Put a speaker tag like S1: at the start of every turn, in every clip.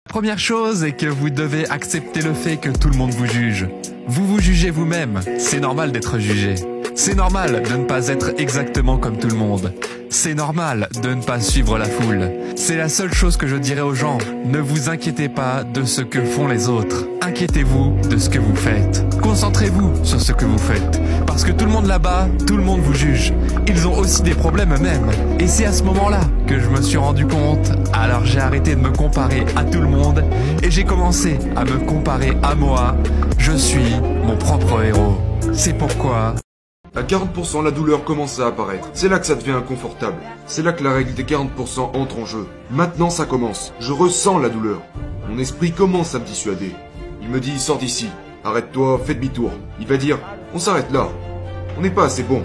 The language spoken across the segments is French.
S1: Première chose est que vous devez accepter le fait que tout le monde vous juge. Vous vous jugez vous-même, c'est normal d'être jugé. C'est normal de ne pas être exactement comme tout le monde. C'est normal de ne pas suivre la foule. C'est la seule chose que je dirais aux gens. Ne vous inquiétez pas de ce que font les autres. Inquiétez-vous de ce que vous faites. Concentrez-vous sur ce que vous faites. Parce que tout le monde là-bas, tout le monde vous juge. Ils ont aussi des problèmes eux-mêmes. Et c'est à ce moment-là que je me suis rendu compte. Alors j'ai arrêté de me comparer à tout le monde et j'ai commencé à me comparer à moi. Je suis mon propre héros. C'est pourquoi...
S2: À 40%, la douleur commence à apparaître. C'est là que ça devient inconfortable. C'est là que la règle des 40% entre en jeu. Maintenant, ça commence. Je ressens la douleur. Mon esprit commence à me dissuader. Il me dit, sors d'ici. Arrête-toi, fais demi-tour. Il va dire, on s'arrête là. On n'est pas assez bon.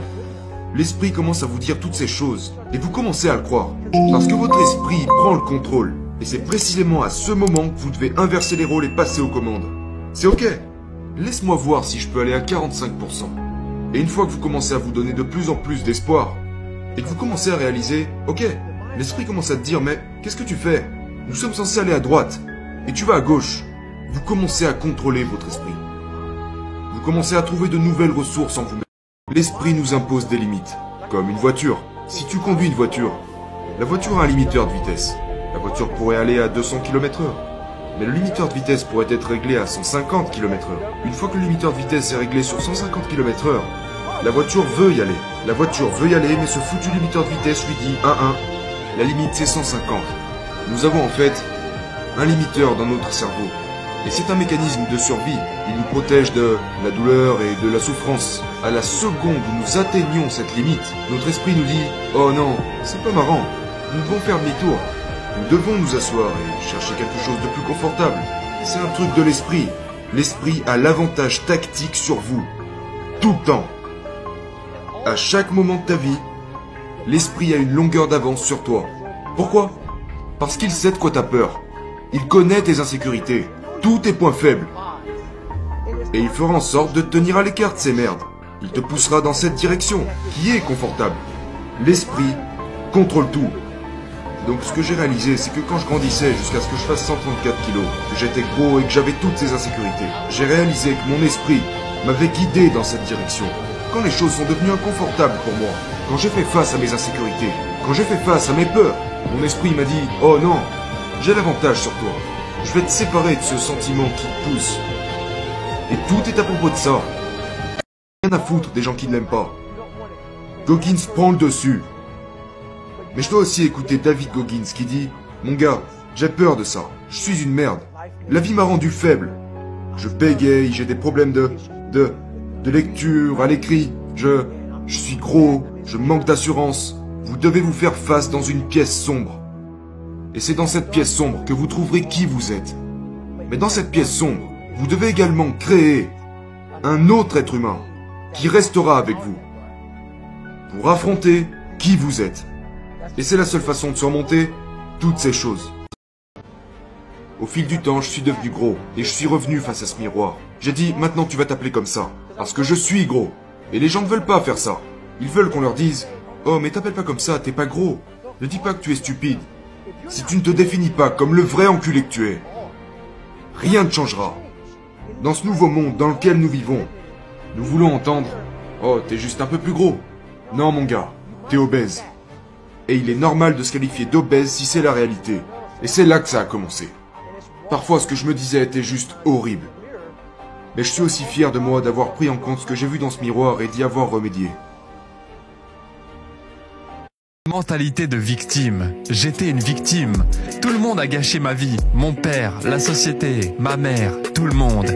S2: L'esprit commence à vous dire toutes ces choses. Et vous commencez à le croire. Parce que votre esprit prend le contrôle. Et c'est précisément à ce moment que vous devez inverser les rôles et passer aux commandes. C'est ok. Laisse-moi voir si je peux aller à 45%. Et une fois que vous commencez à vous donner de plus en plus d'espoir, et que vous commencez à réaliser, ok, l'esprit commence à te dire, mais qu'est-ce que tu fais? Nous sommes censés aller à droite, et tu vas à gauche. Vous commencez à contrôler votre esprit. Vous commencez à trouver de nouvelles ressources en vous-même. L'esprit nous impose des limites, comme une voiture. Si tu conduis une voiture, la voiture a un limiteur de vitesse. La voiture pourrait aller à 200 km/h. Mais le limiteur de vitesse pourrait être réglé à 150 km/h. Une fois que le limiteur de vitesse est réglé sur 150 km/h, la voiture veut y aller. La voiture veut y aller, mais ce foutu limiteur de vitesse lui dit 1-1. La limite c'est 150. Nous avons en fait un limiteur dans notre cerveau. Et c'est un mécanisme de survie. Il nous protège de la douleur et de la souffrance. À la seconde où nous atteignons cette limite, notre esprit nous dit « Oh non, c'est pas marrant. Nous devons faire demi-tour. Nous devons nous asseoir et chercher quelque chose de plus confortable. » C'est un truc de l'esprit. L'esprit a l'avantage tactique sur vous. Tout le temps. À chaque moment de ta vie, l'esprit a une longueur d'avance sur toi. Pourquoi? Parce qu'il sait de quoi t'as peur. Il connaît tes insécurités, tous tes points faibles. Et il fera en sorte de te tenir à l'écart de ces merdes. Il te poussera dans cette direction, qui est confortable. L'esprit contrôle tout. Donc ce que j'ai réalisé, c'est que quand je grandissais jusqu'à ce que je fasse 134 kilos, que j'étais gros et que j'avais toutes ces insécurités, j'ai réalisé que mon esprit m'avait guidé dans cette direction. Quand les choses sont devenues inconfortables pour moi, quand j'ai fait face à mes insécurités, quand j'ai fait face à mes peurs, mon esprit m'a dit « Oh non, j'ai l'avantage sur toi. Je vais te séparer de ce sentiment qui te pousse. » Et tout est à propos de ça. Rien à foutre des gens qui ne l'aiment pas. Goggins prend le dessus. Mais je dois aussi écouter David Goggins qui dit « Mon gars, j'ai peur de ça. Je suis une merde. La vie m'a rendu faible. Je bégaye, j'ai des problèmes de lecture, à l'écrit. Je suis gros, je manque d'assurance. Vous devez vous faire face dans une pièce sombre. Et c'est dans cette pièce sombre que vous trouverez qui vous êtes. Mais dans cette pièce sombre, vous devez également créer un autre être humain qui restera avec vous pour affronter qui vous êtes. Et c'est la seule façon de surmonter toutes ces choses. Au fil du temps, je suis devenu gros et je suis revenu face à ce miroir. J'ai dit, maintenant tu vas t'appeler comme ça, parce que je suis gros. Et les gens ne veulent pas faire ça. Ils veulent qu'on leur dise, oh mais t'appelles pas comme ça, t'es pas gros. Ne dis pas que tu es stupide. Si tu ne te définis pas comme le vrai enculé que tu es, rien ne changera. Dans ce nouveau monde dans lequel nous vivons, nous voulons entendre, oh t'es juste un peu plus gros. Non mon gars, t'es obèse. Et il est normal de se qualifier d'obèse si c'est la réalité. Et c'est là que ça a commencé. Parfois, ce que je me disais était juste horrible. Mais je suis aussi fier de moi d'avoir pris en compte ce que j'ai vu dans ce miroir et d'y avoir remédié.
S1: Mentalité de victime. J'étais une victime. Tout le monde a gâché ma vie. Mon père, la société, ma mère, tout le monde.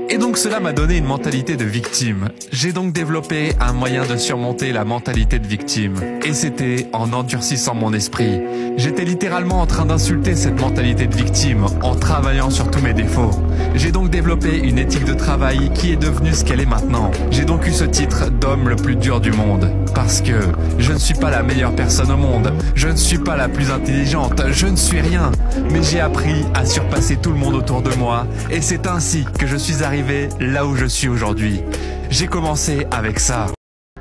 S1: Et donc cela m'a donné une mentalité de victime. J'ai donc développé un moyen de surmonter la mentalité de victime. Et c'était en endurcissant mon esprit. J'étais littéralement en train d'insulter cette mentalité de victime en travaillant sur tous mes défauts. J'ai donc développé une éthique de travail qui est devenue ce qu'elle est maintenant. J'ai donc eu ce titre d'homme le plus dur du monde. Parce que je ne suis pas la meilleure personne au monde. Je ne suis pas la plus intelligente. Je ne suis rien. Mais j'ai appris à surpasser tout le monde autour de moi. Et c'est ainsi que je suis arrivé là où je suis aujourd'hui. J'ai commencé avec ça.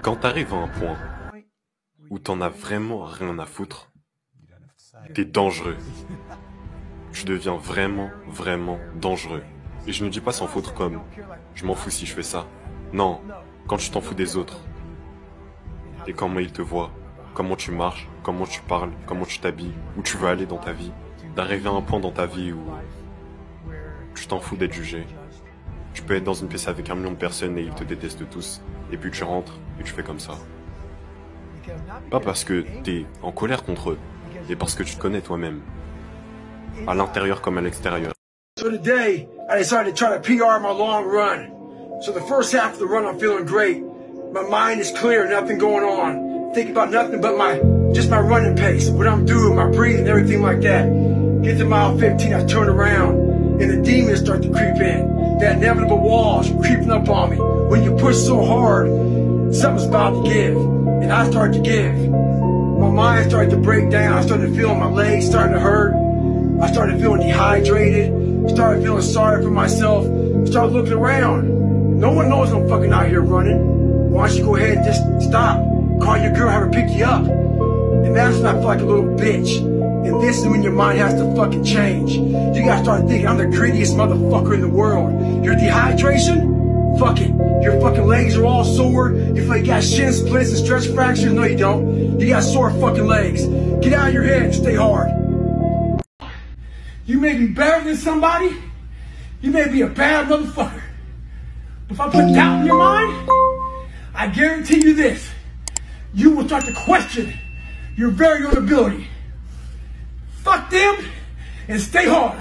S3: Quand t'arrives à un point où t'en as vraiment rien à foutre, t'es dangereux. tu deviens vraiment, vraiment dangereux. Et je ne dis pas sans foutre comme je m'en fous si je fais ça. Non, quand tu t'en fous des autres. Et comment ils te voient, comment tu marches, comment tu parles, comment tu t'habilles, où tu veux aller dans ta vie. D'arriver à un point dans ta vie où tu t'en fous d'être jugé. Tu peux être dans une pièce avec 1 million de personnes et ils te détestent tous. Et puis tu rentres et tu fais comme ça. Pas parce que t'es en colère contre eux, mais parce que tu te connais toi-même. À l'intérieur comme à l'extérieur.
S4: So today, I decided to try to PR my long run. So the first half of the run, I'm feeling great. My mind is clear, nothing going on. Think about nothing but just my running pace, what I'm doing, my breathing, everything like that. Get to mile 15, I turn around, and the demons start to creep in. That inevitable walls creeping up on me. When you push so hard, something's about to give. And I start to give. My mind started to break down. I started feeling my legs starting to hurt. I started feeling dehydrated. Started feeling sorry for myself. Started looking around. No one knows I'm fucking out here running. Why don't you go ahead and just stop? Call your girl, have her pick you up. And that's when I feel like a little bitch. And this is when your mind has to fucking change. You gotta start thinking, I'm the greediest motherfucker in the world. Your dehydration? Fuck it. Your fucking legs are all sore. You feel like you got shin splits and stretch fractures. No, you don't. You got sore fucking legs. Get out of your head and stay hard. You may be better than somebody. You may be a bad motherfucker. But if I put doubt in your mind, I guarantee you this. You will start to question your very own ability. Fuck them and stay hard.